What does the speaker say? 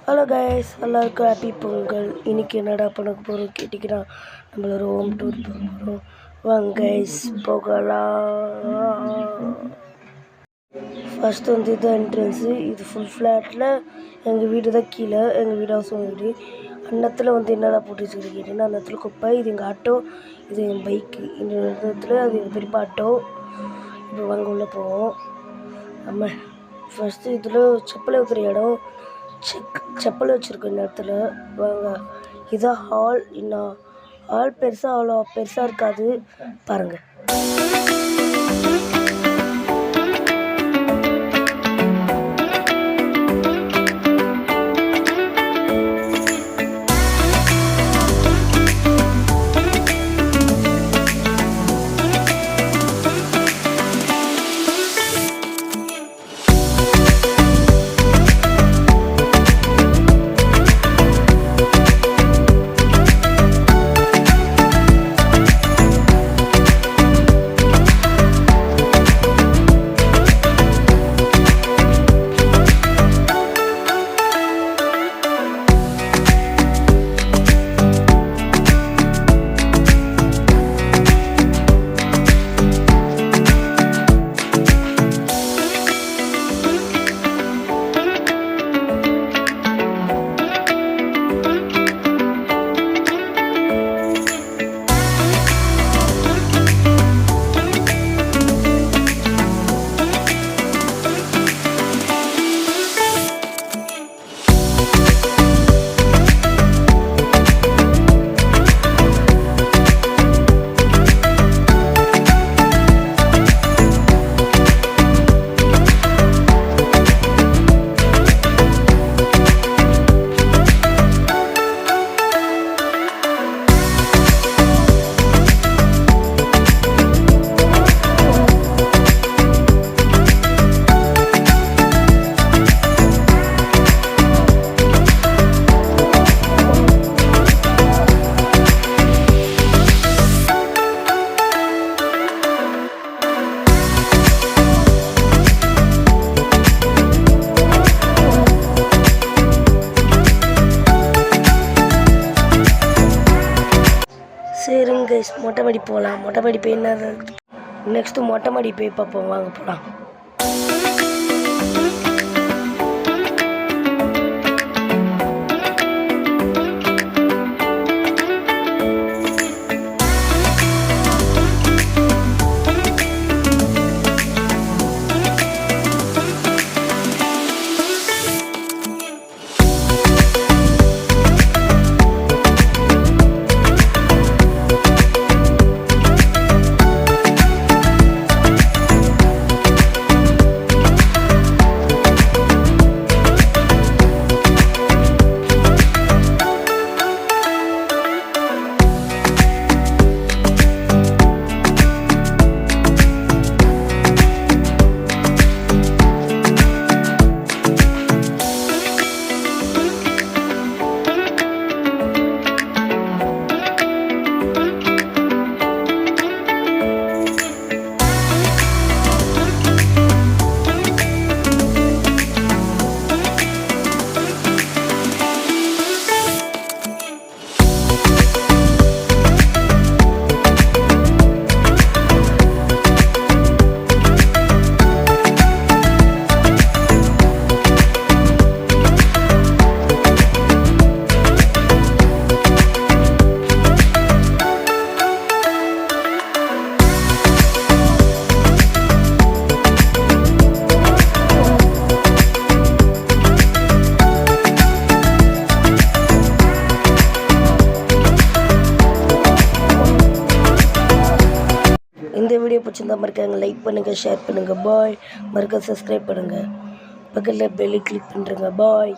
Hello guys, எல்லாருக்கும் happy Pongal. இன்றைக்கி என்னடா பண்ண போகிறோம் கேட்டிங்கன்னா, நம்மள ஒரு ஹோம் டூர் போகிறோம். வாங்க கைஸ் போகலாம். ஃபஸ்ட்டு வந்து இது என்ட்ரன்ஸு. இது ஃபுல் ஃப்ளாட்டில் எங்கள் வீடு தான் கீழே. எங்கள் வீடு ஹவுஸ் வீடு. அன்னத்தில் வந்து என்னடா போட்டு வச்சுக்கிட்டு கேட்டிங்கன்னா, அந்த இடத்துல குப்பை. இது எங்கள் ஆட்டோ, இது என் பைக்கு. இந்த இடத்துல அது எங்கள் பெரியப்பா ஆட்டோ. இப்போ வாங்க உள்ளே போவோம். நம்ம ஃபஸ்ட்டு இதில் செப்பல் வைக்கிற இடம். செப்பல் வச்சுருக்கோம் இந்த இடத்துல. வாங்க, இதான் ஹால். இன்னும் ஹால் பெருசாக அவ்வளோ பெருசாக இருக்காது, பாருங்கள். சரிங்க கைஸ், மொட்டை மாடி போகலாம். மொட்டை மாடி போய் என்ன நெக்ஸ்ட்டு மொட்டை மாடி போய் பார்ப்போம். வாங்க போகலாம். இந்த வீடியோ பிடிச்சிருந்தா மறக்காங்க லைக் பண்ணுங்கள், ஷேர் பண்ணுங்கள். பாய். மறக்காம சப்ஸ்கிரைப் பண்ணுங்கள். பக்கத்தில் பெல்லு கிளிக் பண்ணுறேங்க. பாய்.